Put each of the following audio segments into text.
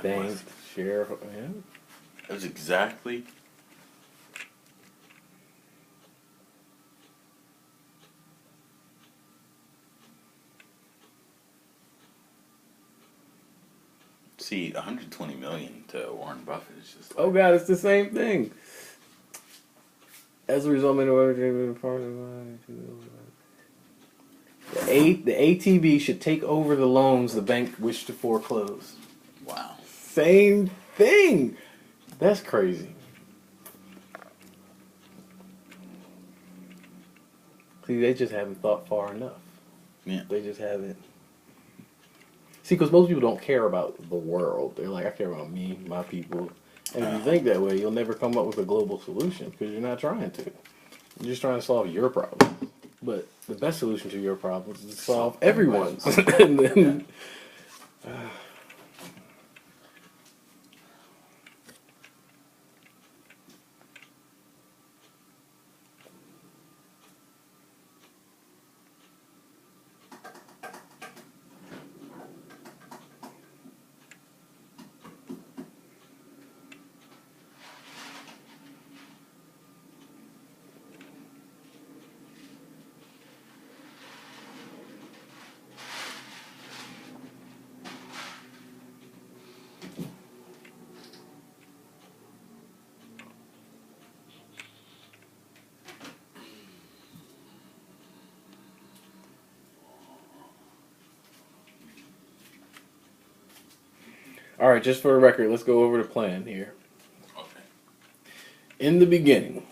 bank, sheriff. Yeah. That was exactly. See, 120 million to Warren Buffett is just. Oh God, it's the same thing. As a result, many the ATB should take over the loans the bank wished to foreclose. Wow. Same thing. That's crazy. See, they just haven't thought far enough. Yeah. They just haven't. See, because most people don't care about the world. They're like, I care about me, my people. And if you think that way, you'll never come up with a global solution because you're not trying to. You're just trying to solve your problem. But the best solution to your problems is to solve everyone's. And then, all right, just for the record, let's go over the plan here. Okay. In the beginning,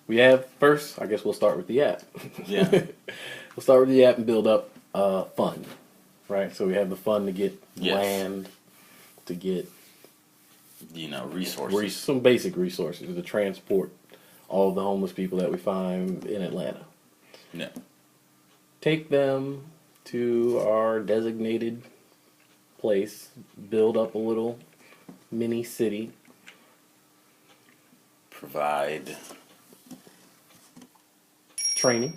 we have first, I guess we'll start with the app. Yeah. We'll start with the app and build up a fund, right? So we have the fund to get land, to get resources. Some basic resources to transport all the homeless people that we find in Atlanta. Yeah. Take them to our designated place, build up a little mini city. Provide Training.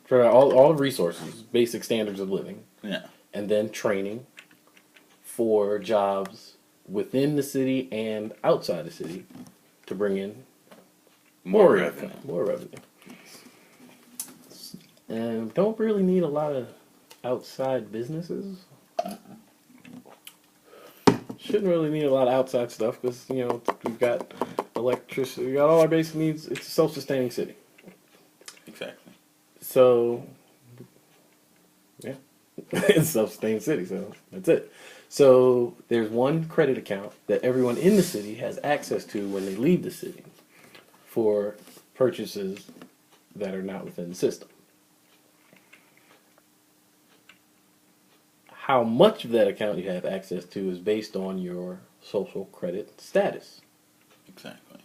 For all resources, basic standards of living. Yeah. And then training for jobs within the city and outside the city to bring in more revenue. More revenue. And don't really need a lot of outside businesses. Shouldn't really need a lot of outside stuff because, we've got electricity, we got all our basic needs. It's a self-sustaining city. Exactly. So, yeah. It's a self-sustaining city, so that's it. So, there's one credit account that everyone in the city has access to when they leave the city for purchases that are not within the system. How much of that account you have access to is based on your social credit status. Exactly.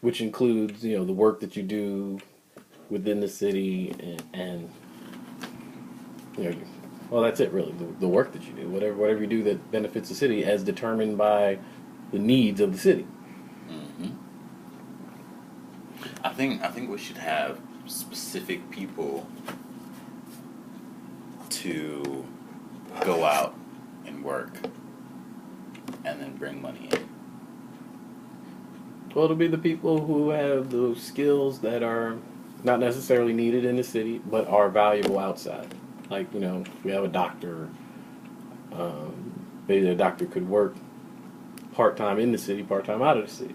Which includes, the work that you do within the city and well, that's it really. The work that you do, whatever you do that benefits the city, as determined by the needs of the city. Mm-hmm. I think we should have specific people to go out and work and then bring money in. Well, it'll be the people who have those skills that are not necessarily needed in the city, but are valuable outside. Like, if we have a doctor, maybe the doctor could work part-time in the city, part-time out of the city.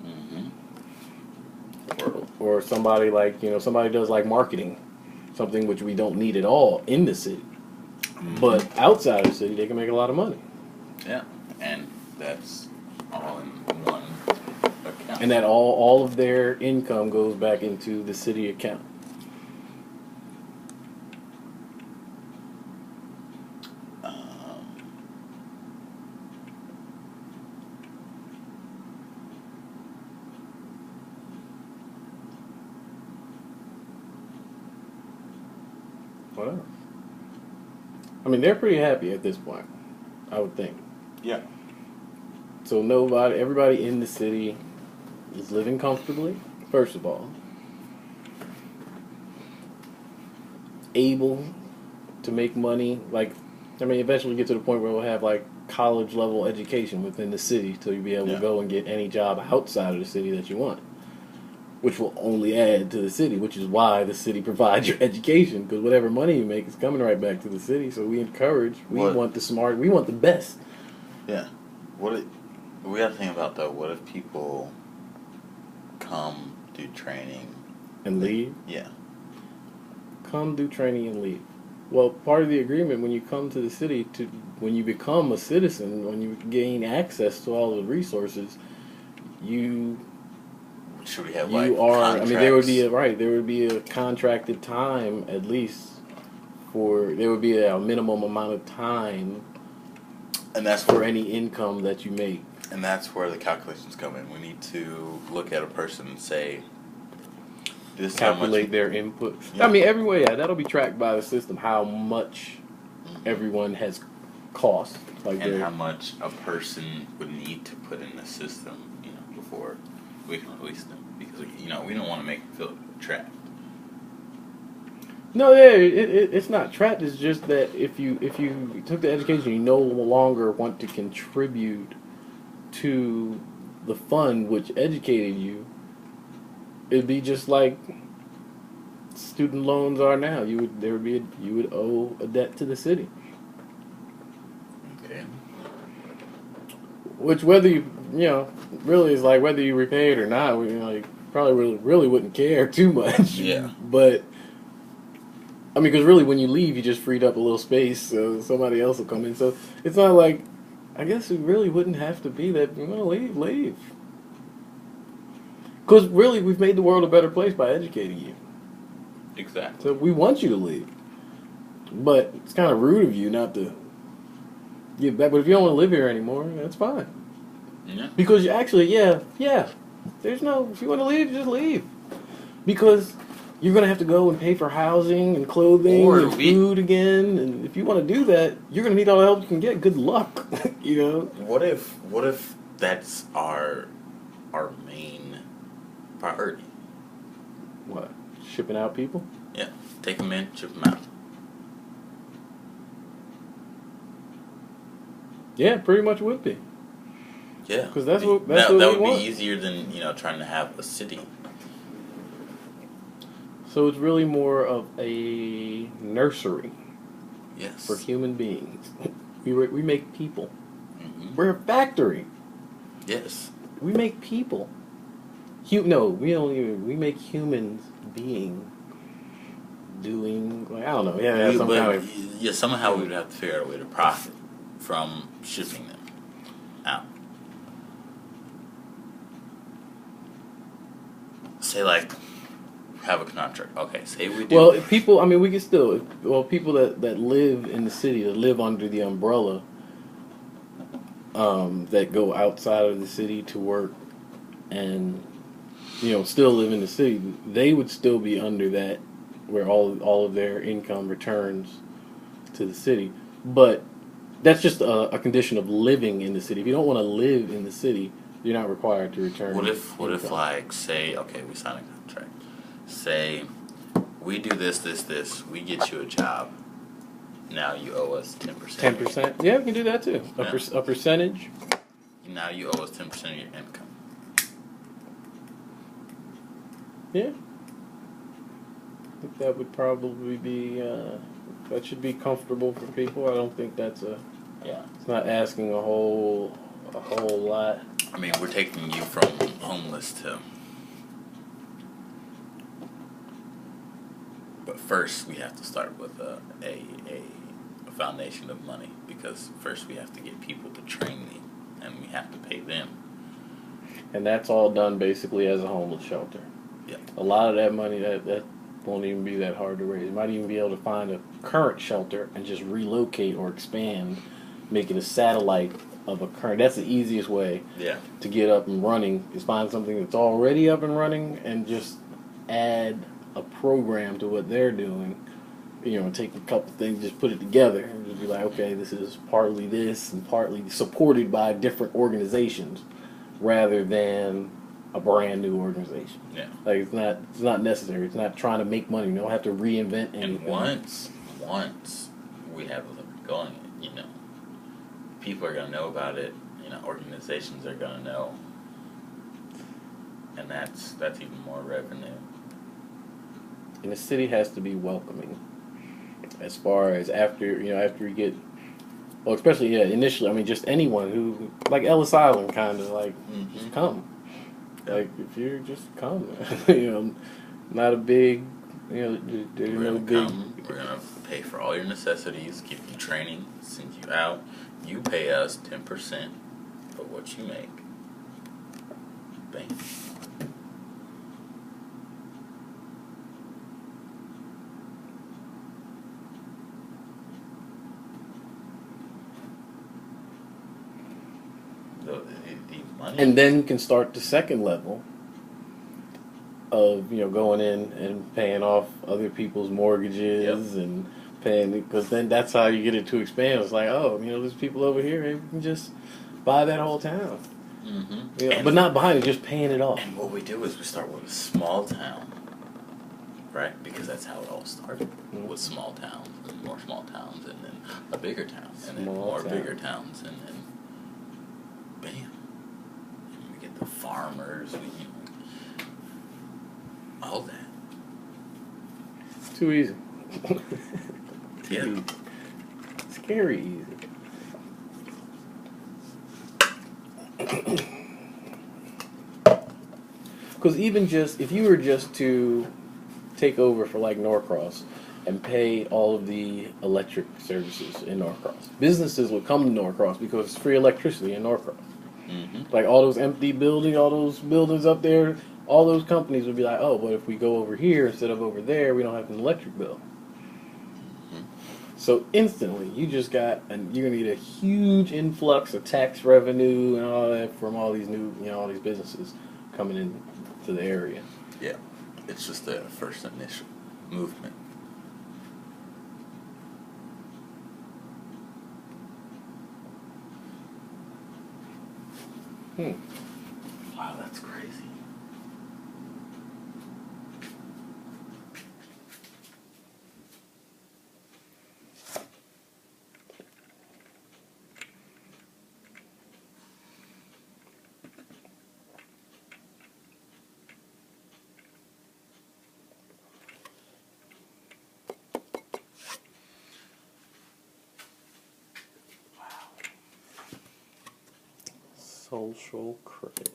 Mm-hmm. Or somebody somebody does like marketing, something which we don't need at all in the city. Mm-hmm. But outside of the city, they can make a lot of money. Yeah, and that's all in one account. And that all of their income goes back into the city account. Whatever. I mean, they're pretty happy at this point, I would think. Yeah. So everybody in the city is living comfortably, first of all. Able to make money. Like, I mean, eventually get to the point where we'll have like college level education within the city, so you'll be able to go and get any job outside of the city that you want, which will only add to the city, which is why the city provides your education, because whatever money you make is coming right back to the city. So we encourage, we want the smart, we want the best. Yeah. We got to think about though. What if people come do training And leave? Yeah. Come do training and leave. Well, part of the agreement when you come to the city, when you become a citizen, when you gain access to all the resources, you should we have you like are. contracts? I mean, there would be a contracted time at least there would be a minimum amount of time, and that's for any income that you make. And that's where the calculations come in. We need to look at a person and say, this calculate their input. Yeah. I mean, everywhere, that'll be tracked by the system. How much everyone has cost, like and how much a person would need to put in the system, before we can release them, because we don't want to make them feel trapped. No, yeah, it's not trapped. It's just that if you took the education, you no longer want to contribute to the fund which educated you. It'd be just like student loans are now. You would owe a debt to the city. Okay. Which whether you really is like whether you repay it or not, you probably really wouldn't care too much. Yeah. But I mean, because really, when you leave, you just freed up a little space, so somebody else will come in. So it's not like, I guess it really wouldn't have to be that you want to leave. Because really, we've made the world a better place by educating you. Exactly. So we want you to leave. But it's kind of rude of you not to give back. But if you don't want to live here anymore, that's fine. Yeah. Because you actually, there's no, if you want to leave, just leave. Because you're going to have to go and pay for housing and clothing and food again. And if you want to do that, you're going to need all the help you can get. Good luck, What if that's our main priority? What? Shipping out people? Yeah. Take them in, ship them out. Yeah, pretty much would be. Yeah. Because that's that what we would want. be easier than, trying to have a city. So it's really more of a nursery. Yes. For human beings. We make people. Mm-hmm. We're a factory. Yes. We make people. We make humans being doing, I don't know. Yeah, somehow we would have to figure out a way to profit from shipping them out. Say have a contract. Okay, say we do. Well, people, we can still, people that live in the city, that live under the umbrella, that go outside of the city to work and, still live in the city, they would still be under that, where all of their income returns to the city. But that's just a condition of living in the city. If you don't want to live in the city, you're not required to return. What if say, okay, we sign a contract. Say, we do this, we get you a job. Now you owe us 10%. 10%? Yeah, we can do that too. A percentage. Now you owe us 10% of your income. Yeah. I think that would probably be, that should be comfortable for people. I don't think that's it's not asking a whole lot. We're taking you from homeless to... But first, we have to start with a foundation of money, because first we have to get people to train me, and we have to pay them. And that's all done basically as a homeless shelter. Yeah. A lot of that money, that won't even be that hard to raise. You might even be able to find a current shelter and just relocate or expand, make it a satellite of a current. That's the easiest way to get up and running, is find something that's already up and running and just add a program to what they're doing. Take a couple things, just put it together, and just be like, okay, this is partly this and partly supported by different organizations, rather than a brand new organization. Yeah. It's not necessary. It's not trying to make money. You don't have to reinvent anything. And once we have them going, you know, people are gonna know about it. You know, organizations are gonna know, and that's even more revenue. And the city has to be welcoming. As far as after you get, well, especially initially. I mean, just anyone who like Ellis Island, kind of like just come. Yep. Like if you're just come, you know, not a big, there's We're no gonna big. come. We're gonna pay for all your necessities, give you training, send you out. You pay us 10% of what you make. Bam. The money. And then you can start the second level of going in and paying off other people's mortgages and paying, because then that's how you get it to expand. It's like, oh, there's people over here, maybe we can just buy that whole town. But not buying it, just paying it off. And what we do is we start with a small town, right? Because that's how it all started, with small towns and more small towns, and then a bigger town, and then more bigger towns, and then bam, and we get the farmers, all that. It's too easy. Yeah. Easy. Scary easy. Because even just if you were just to take over for like Norcross and pay all of the electric services in Norcross, businesses would come to Norcross because it's free electricity in Norcross. Like all those empty buildings, all those buildings up there, all those companies would be like, oh, but if we go over here instead of over there, we don't have an electric bill. So instantly, you just got, and you're gonna get a huge influx of tax revenue and all that from all these new, all these businesses coming in to the area. Yeah, it's just the first initial movement. Wow, that's crazy. Social credit.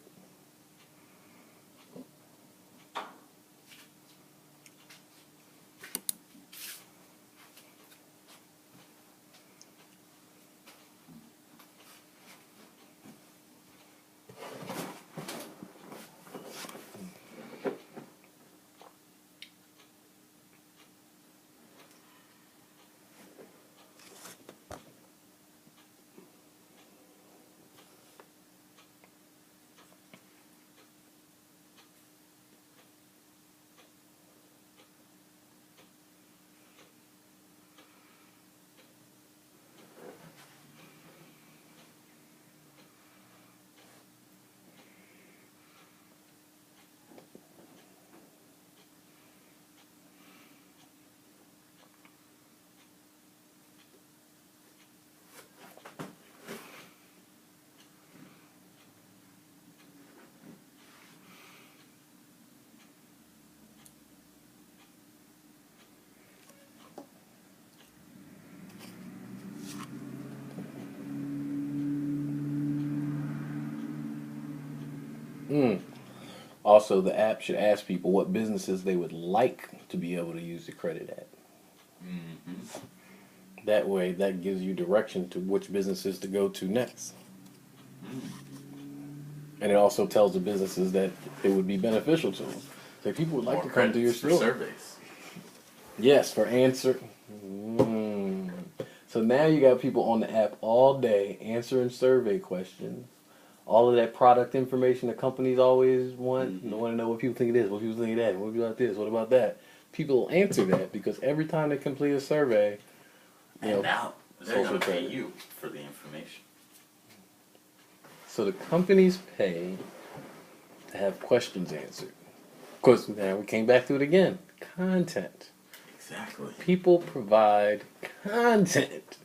Also, the app should ask people what businesses they would like to be able to use the credit at. That way, that gives you direction to which businesses to go to next. And it also tells the businesses that it would be beneficial to them. So people would like More to come to your credits for store. surveys. Yes, for answer. So now you got people on the app all day answering survey questions. All of that product information that companies always want. They want to know what people think of this, what people think of that, what about this, what about that. People will answer that because every time they complete a survey, And now they're social going to pay credit. you for the information. So the companies pay to have questions answered. Of course, now we came back to it again. Content. Exactly. People provide content.